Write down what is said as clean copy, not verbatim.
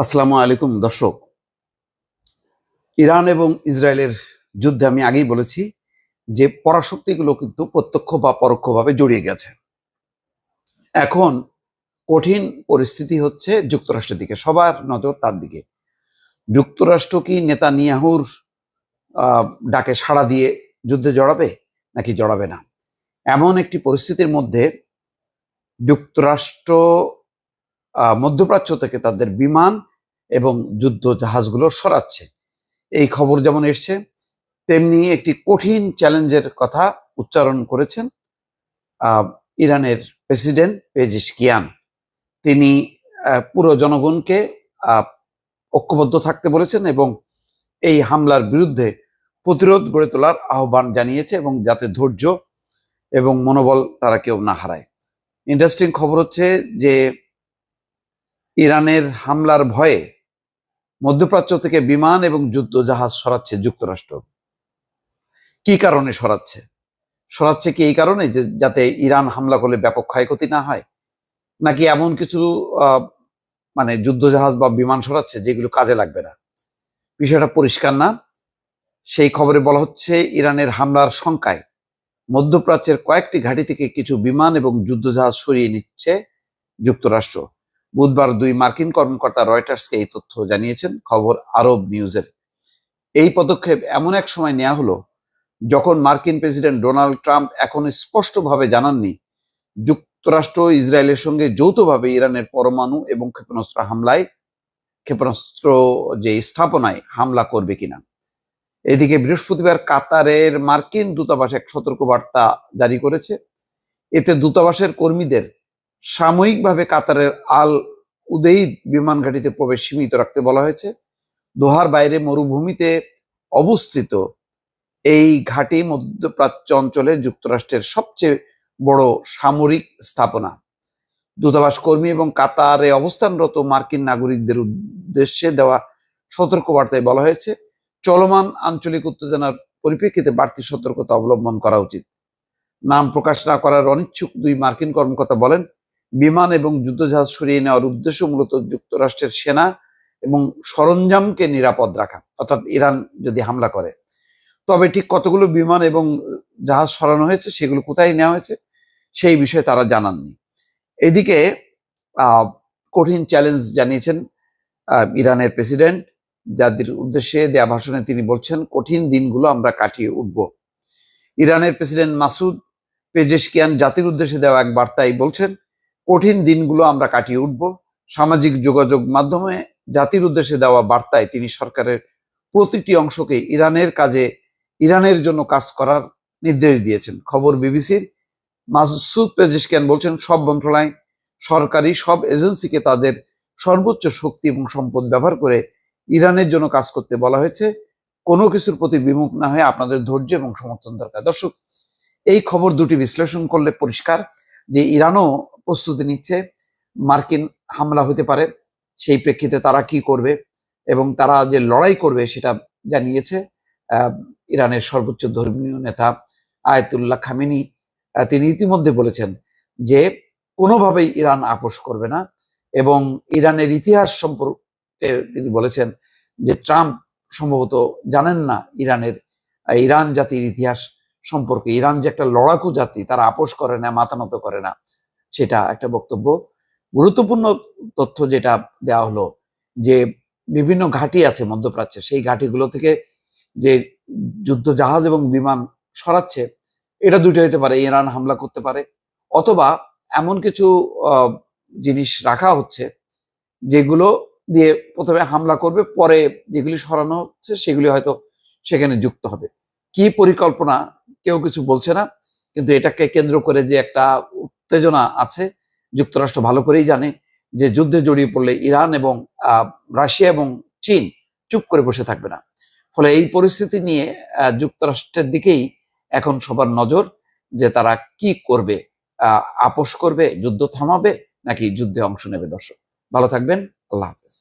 আসসালামু আলাইকুম দর্শক। ইরান এবং ইসরায়েলের যুদ্ধে আমি আগেই বলেছি যে পরাশক্তিগুলো কিন্তু প্রত্যক্ষ বা পরোক্ষভাবে জড়িয়ে গেছে। এখন কঠিন পরিস্থিতি হচ্ছে যুক্তরাষ্ট্রের দিকে, সবার নজর তার দিকে। যুক্তরাষ্ট্র কি নেতানিয়াহুর ডাকে সাড়া দিয়ে যুদ্ধে জড়াবে নাকি জড়াবে না, এমন একটি পরিস্থিতির মধ্যে যুক্তরাষ্ট্র মধ্যপ্রাচ্য থেকে তাদের বিমান এবং যুদ্ধ জাহাজগুলো সরাচ্ছে। এই খবর যেমন এসছে, তেমনি একটি কঠিন চ্যালেঞ্জের কথা উচ্চারণ করেছেন ইরানের প্রেসিডেন্ট পেজিশকিয়ান। তিনি পুরো জনগণকে ঐক্যবদ্ধ থাকতে বলেছেন এবং এই হামলার বিরুদ্ধে প্রতিরোধ গড়ে তোলার আহ্বান জানিয়েছে, এবং যাতে ধৈর্য এবং মনোবল তারা কেউ না হারায়। ইন্টারেস্টিং খবর হচ্ছে যে ইরানের হামলার ভয়ে মধ্যপ্রাচ্য থেকে বিমান এবং যুদ্ধ জাহাজ সরাচ্ছে যুক্তরাষ্ট্র। কি কারণে সরাচ্ছে কি এই কারণে যে যাতে ইরান হামলা করলে ব্যাপক ক্ষয়ক্ষতি না হয়, নাকি এমন কিছু মানে যুদ্ধজাহাজ বা বিমান সরাচ্ছে যেগুলো কাজে লাগবে না? বিষয়টা পরিষ্কার না। সেই খবরে বলা হচ্ছে ইরানের হামলার শঙ্কায় মধ্যপ্রাচ্যের কয়েকটি ঘাঁটি থেকে কিছু বিমান এবং যুদ্ধজাহাজ সরিয়ে নিচ্ছে যুক্তরাষ্ট্র। বুধবার দুই মার্কিন কর্মকর্তা রয়টার্সকে এই তথ্য জানিয়েছেন খবর আরব নিউজের। এই পদক্ষেপ এমন এক সময় নেওয়া হলো যখন মার্কিন প্রেসিডেন্ট ডোনাল্ড ট্রাম্প এখন স্পষ্টভাবে জানাননি যুক্তরাষ্ট্র ইসরায়েলের সঙ্গে যৌথভাবে ইরানের পরমাণু এবং ক্ষেপণাস্ত্র যে স্থাপনায় হামলা করবে কিনা। এদিকে বৃহস্পতিবার কাতারের মার্কিন দূতাবাস এক সতর্কবার্তা জারি করেছে। এতে দূতাবাসের কর্মীদের সাময়িকভাবে কাতারের আল উদেইদ বিমান ঘাঁটিতে প্রবেশ সীমিত রাখতে বলা হয়েছে। দোহার বাইরে মরুভূমিতে অবস্থিত এই ঘাঁটি মধ্যপ্রাচ্য অঞ্চলে যুক্তরাষ্ট্রের সবচেয়ে বড় সামরিক স্থাপনা। দূতাবাস কর্মী এবং কাতারে অবস্থানরত মার্কিন নাগরিকদের উদ্দেশ্যে দেওয়া সতর্কবার্তায় বলা হয়েছে, চলমান আঞ্চলিক উত্তেজনার পরিপ্রেক্ষিতে বাড়তি সতর্কতা অবলম্বন করা উচিত। নাম প্রকাশ না করার অনিচ্ছুক দুই মার্কিন কর্মকর্তা বলেন, বিমান এবং যুদ্ধজাহাজ সরিয়ে নেওয়ার উদ্দেশ্য মূলত যুক্তরাষ্ট্রের সেনা এবং সরঞ্জামকে নিরাপদ রাখা, অর্থাৎ ইরান যদি হামলা করে। তবে ঠিক কতগুলো বিমান এবং জাহাজ সরানো হয়েছে, সেগুলো কোথায় নেওয়া হয়েছে, সেই বিষয়ে তারা জানাননি। এদিকে কঠিন চ্যালেঞ্জ জানিয়েছেন ইরানের প্রেসিডেন্ট, যাদের উদ্দেশ্যে দেয়া ভাষণে তিনি বলছেন, কঠিন দিনগুলো আমরা কাটিয়ে উঠব। ইরানের প্রেসিডেন্ট মাসুদ পেজেশকিয়ান জাতির উদ্দেশ্যে দেওয়া এক বার্তায় বলছেন, কঠিন দিনগুলো আমরা কাটিয়ে উঠব। সামাজিক যোগাযোগ মাধ্যমে জাতির উদ্দেশ্যে দেওয়া বার্তায় তিনি সরকারের প্রতিটি অংশকে ইরানের জন্য কাজ করার নির্দেশ দিয়েছেন। খবর বিবিসির। মাসুদ পেজেশকিয়ান বলছেন, সব মন্ত্রণালয়, সরকারি সব এজেন্সিকে তাদের সর্বোচ্চ শক্তি এবং সম্পদ ব্যবহার করে ইরানের জন্য কাজ করতে বলা হয়েছে। কোনো কিছুর প্রতি বিমুখ না হয়ে আপনাদের ধৈর্য এবং সমর্থন দরকার। দর্শক, এই খবর দুটি বিশ্লেষণ করলে পরিষ্কার যে ইরানও প্রস্তুতি নিচ্ছে, মার্কিন হামলা হতে পারে, সেই প্রেক্ষিতে তারা কি করবে এবং তারা যে লড়াই করবে সেটা জানিয়েছে ইরানের সর্বোচ্চ ধর্মীয় নেতা আয়াতুল্লাহ খামেনি। তিনি ইতিমধ্যে বলেছেন যে কোনোভাবেই ইরান আপোষ করবে না, এবং ইরানের ইতিহাস সম্পর্কে তিনি বলেছেন যে ট্রাম্প সম্ভবত জানেন না ইরান জাতির ইতিহাস সম্পর্কে। ইরান যে একটা লড়াকু জাতি, তারা আপোষ করে না, মাথা নত করে না, সেটা একটা বক্তব্য। গুরুত্বপূর্ণ তথ্য যেটা দেওয়া হলো যে বিভিন্ন ঘাঁটি আছে মধ্যপ্রাচ্যে, সেই ঘাঁটিগুলো থেকে যে যুদ্ধ জাহাজ এবং বিমান সরাচ্ছে, এটা দুটো হতে পারে, ইরান হামলা করতে পারে, অথবা এমন কিছু জিনিস রাখা হচ্ছে যেগুলো দিয়ে প্রথমে হামলা করবে, পরে যেগুলি সরানো হচ্ছে সেগুলি হয়তো সেখানে যুক্ত হবে। কি পরিকল্পনা কেউ কিছু বলছে না, কিন্তু এটাকে কেন্দ্র করে যে একটা উত্তেজনা আছে, যুক্তরাষ্ট্র ভালো করেই জানে যে যুদ্ধে জড়িয়ে পড়লে ইরান এবং রাশিয়া এবং চীন চুপ করে বসে থাকবে না। ফলে এই পরিস্থিতি নিয়ে যুক্তরাষ্ট্রের দিকেই এখন সবার নজর, যে তারা কি করবে, আপোষ করবে, যুদ্ধ থামাবে, নাকি যুদ্ধে অংশ নেবে। দর্শক, ভালো থাকবেন। আল্লাহ হাফেজ।